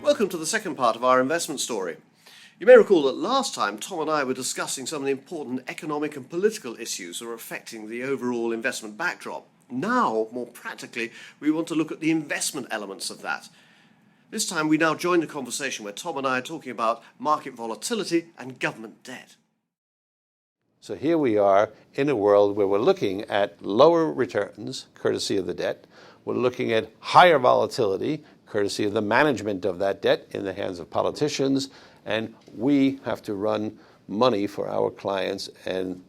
Welcome to the second part of our investment story. You may recall that last time Tom and I were discussing some of the important economic and political issues that are affecting the overall investment backdrop. Now, more practically, we want to look at the investment elements of that. This time we now join the conversation where Tom and I are talking about market volatility and government debt. So here we are in a world where we're looking at lower returns, courtesy of the debt. We're looking at higher volatility, courtesy of the management of that debt in the hands of politicians. And we have to run money for our clients and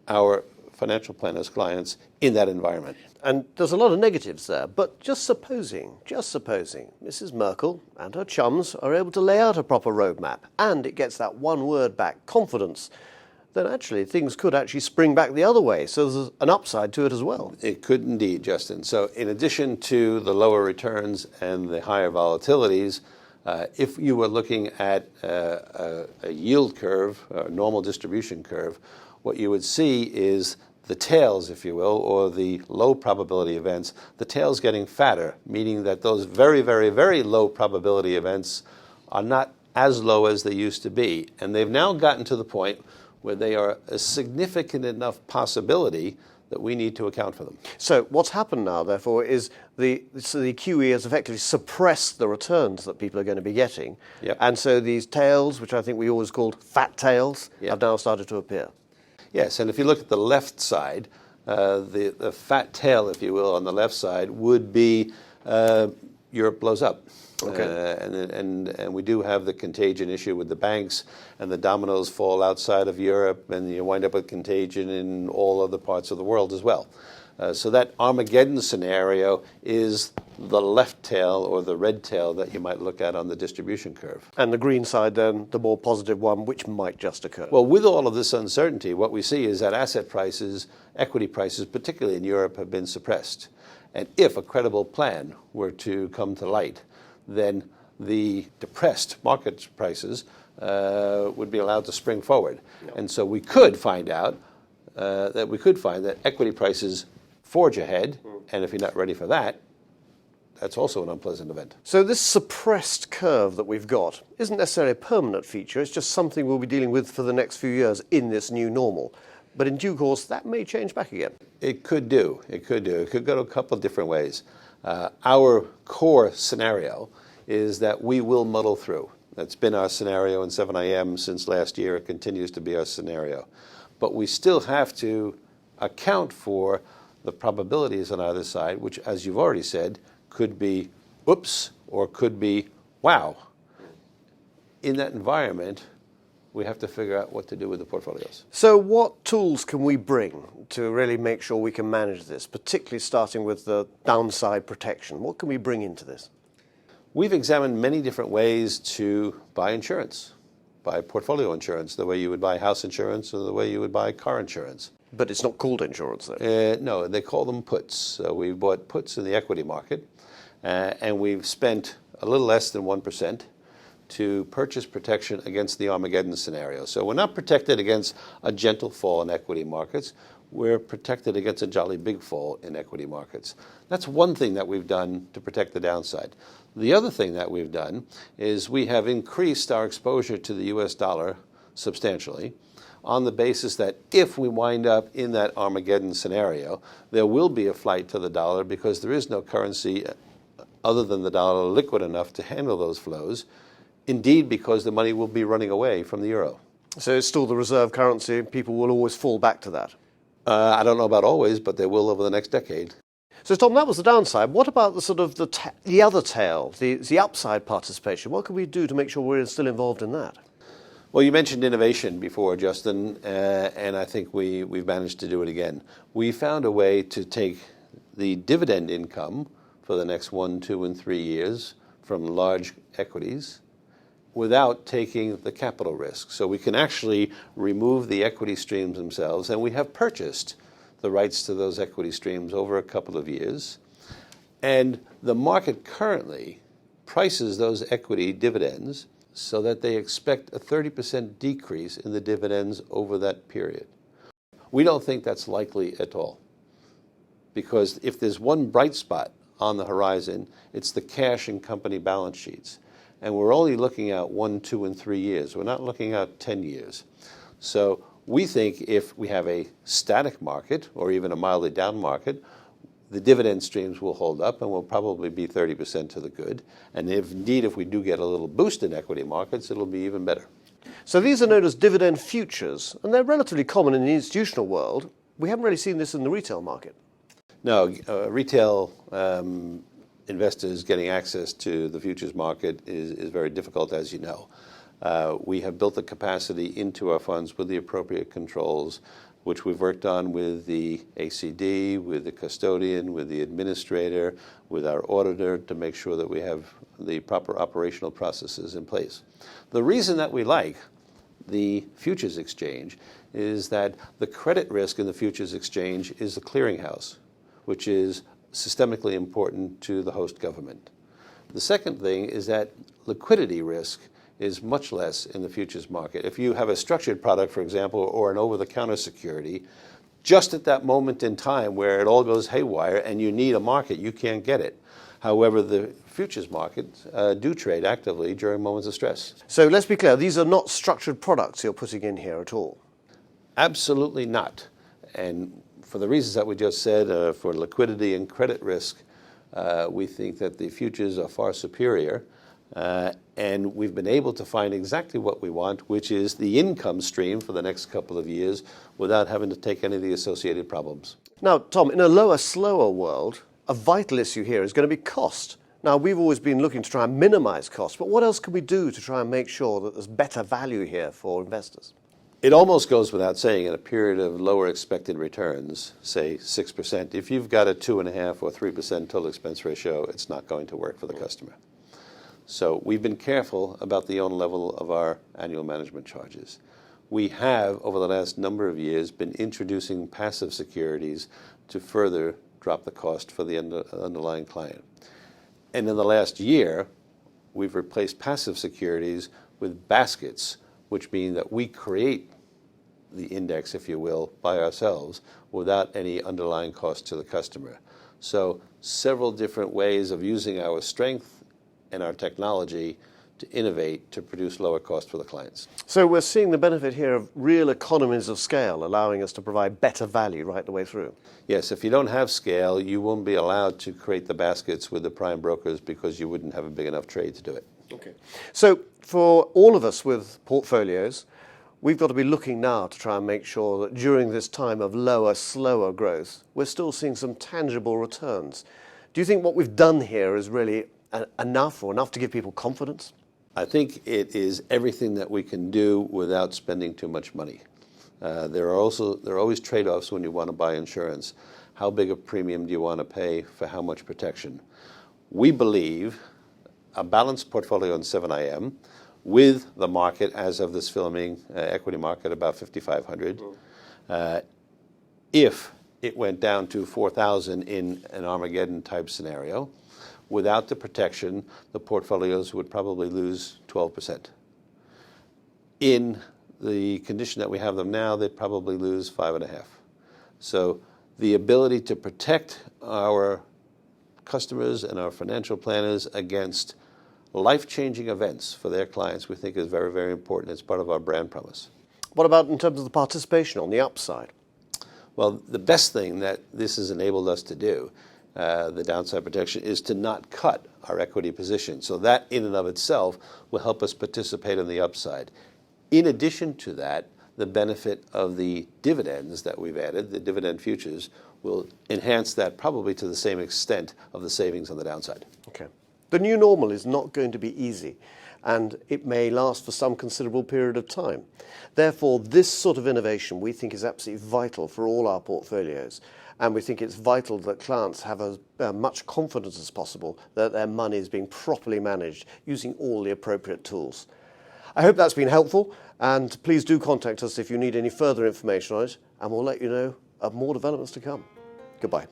our financial planners' clients in that environment. And there's a lot of negatives there, but just supposing Mrs. Merkel and her chums are able to lay out a proper roadmap and it gets that one word back, confidence, then actually things could actually spring back the other way. So there's an upside to it as well. It could indeed, Justin. So in addition to the lower returns and the higher volatilities, if you were looking at a yield curve, a normal distribution curve, what you would see is the tails, if you will, or the low probability events, the tails getting fatter, meaning that those very, very, very low probability events are not as low as they used to be. And they've now gotten to the point where they are a significant enough possibility that we need to account for them. So what's happened now, therefore, is the QE has effectively suppressed the returns that people are going to be getting. Yep. And so these tails, which I think we always called fat tails, Yep. have now started to appear. Yes, and if you look at the left side, the fat tail, if you will, on the left side would be Europe blows up. Okay. And we do have the contagion issue with the banks, and the dominoes fall outside of Europe, and you wind up with contagion in all other parts of the world as well. So that Armageddon scenario is the left tail or the red tail that you might look at on the distribution curve. And the green side, then, the more positive one, which might just occur. Well, with all of this uncertainty, what we see is that asset prices, equity prices, particularly in Europe, have been suppressed. And if a credible plan were to come to light, then the depressed market prices would be allowed to spring forward. Yep. And so we could find out that equity prices forge ahead, and if you're not ready for that, that's also an unpleasant event. So this suppressed curve that we've got isn't necessarily a permanent feature, it's just something we'll be dealing with for the next few years in this new normal. But in due course, that may change back again. It could do. It could go a couple of different ways. Our core scenario is that we will muddle through. That's been our scenario in 7IM since last year. It continues to be our scenario. But we still have to account for the probabilities on either side, which, as you've already said, could be oops or could be wow. In that environment, we have to figure out what to do with the portfolios. So what tools can we bring to really make sure we can manage this, particularly starting with the downside protection? What can we bring into this? We've examined many different ways to buy insurance, buy portfolio insurance, the way you would buy house insurance or the way you would buy car insurance. But it's not called insurance, though. No, they call them puts. So we bought puts in the equity market, and we've spent a little less than 1% to purchase protection against the Armageddon scenario. So we're not protected against a gentle fall in equity markets. We're protected against a jolly big fall in equity markets. That's one thing that we've done to protect the downside. The other thing that we've done is we have increased our exposure to the US dollar substantially on the basis that if we wind up in that Armageddon scenario, there will be a flight to the dollar because there is no currency other than the dollar liquid enough to handle those flows. Indeed, because the money will be running away from the euro. So it's still the reserve currency. People will always fall back to that. I don't know about always, but they will over the next decade. So Tom, that was the downside. What about the sort of the other tail, the upside participation? What can we do to make sure we're still involved in that? Well, you mentioned innovation before, Justin, and I think we've managed to do it again. We found a way to take the dividend income for the next 1, 2, and 3 years from large equities without taking the capital risk. So we can actually remove the equity streams themselves, and we have purchased the rights to those equity streams over a couple of years. And the market currently prices those equity dividends so that they expect a 30% decrease in the dividends over that period. We don't think that's likely at all, because if there's one bright spot on the horizon, it's the cash and company balance sheets. And we're only looking at 1, 2, and 3 years. We're not looking at 10 years. So we think if we have a static market or even a mildly down market, the dividend streams will hold up and will probably be 30% to the good. And if we do get a little boost in equity markets, it'll be even better. So these are known as dividend futures, and they're relatively common in the institutional world. We haven't really seen this in the retail market. No, retail investors getting access to the futures market is very difficult, as you know. We have built the capacity into our funds with the appropriate controls, which we've worked on with the ACD, with the custodian, with the administrator, with our auditor to make sure that we have the proper operational processes in place. The reason that we like the futures exchange is that the credit risk in the futures exchange is the clearinghouse, which is systemically important to the host government. The second thing is that liquidity risk is much less in the futures market. If you have a structured product, for example, or an over-the-counter security, just at that moment in time where it all goes haywire and you need a market, you can't get it. However, the futures markets do trade actively during moments of stress. So let's be clear, these are not structured products you're putting in here at all? Absolutely not. And for the reasons that we just said, for liquidity and credit risk, we think that the futures are far superior. And we've been able to find exactly what we want, which is the income stream for the next couple of years without having to take any of the associated problems. Now, Tom, in a lower, slower world, a vital issue here is going to be cost. Now, we've always been looking to try and minimize cost, but what else can we do to try and make sure that there's better value here for investors? It almost goes without saying, in a period of lower expected returns, say 6%, if you've got a 2.5% or 3% total expense ratio, it's not going to work for the customer. So we've been careful about the own level of our annual management charges. We have, over the last number of years, been introducing passive securities to further drop the cost for the underlying client. And in the last year, we've replaced passive securities with baskets, which mean that we create the index, if you will, by ourselves without any underlying cost to the customer. So several different ways of using our strength and our technology to innovate to produce lower cost for the clients. So we're seeing the benefit here of real economies of scale, allowing us to provide better value right the way through. Yes, if you don't have scale, you won't be allowed to create the baskets with the prime brokers because you wouldn't have a big enough trade to do it. Okay. So for all of us with portfolios, we've got to be looking now to try and make sure that during this time of lower, slower growth, we're still seeing some tangible returns. Do you think what we've done here is really enough to give people confidence? I think it is everything that we can do without spending too much money. There are always trade-offs when you want to buy insurance. How big a premium do you want to pay for how much protection? We believe a balanced portfolio in 7IM with the market, as of this filming, equity market about 5,500. If it went down to 4,000 in an Armageddon type scenario, without the protection, the portfolios would probably lose 12%. In the condition that we have them now, they'd probably lose 5.5%. So the ability to protect our customers and our financial planners against life-changing events for their clients, we think is very, very important. It's part of our brand promise. What about in terms of the participation on the upside? Well, the best thing that this has enabled us to do, the downside protection, is to not cut our equity position. So that in and of itself will help us participate on the upside. In addition to that, the benefit of the dividends that we've added, the dividend futures, will enhance that probably to the same extent of the savings on the downside. Okay. The new normal is not going to be easy, and it may last for some considerable period of time. Therefore, this sort of innovation we think is absolutely vital for all our portfolios, and we think it's vital that clients have as much confidence as possible that their money is being properly managed using all the appropriate tools. I hope that's been helpful, and please do contact us if you need any further information on it, and we'll let you know of more developments to come. Goodbye.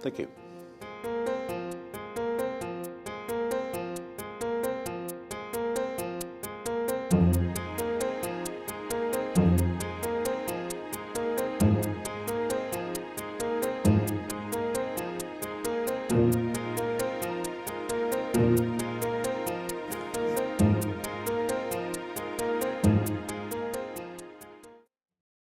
Thank you. Thank you.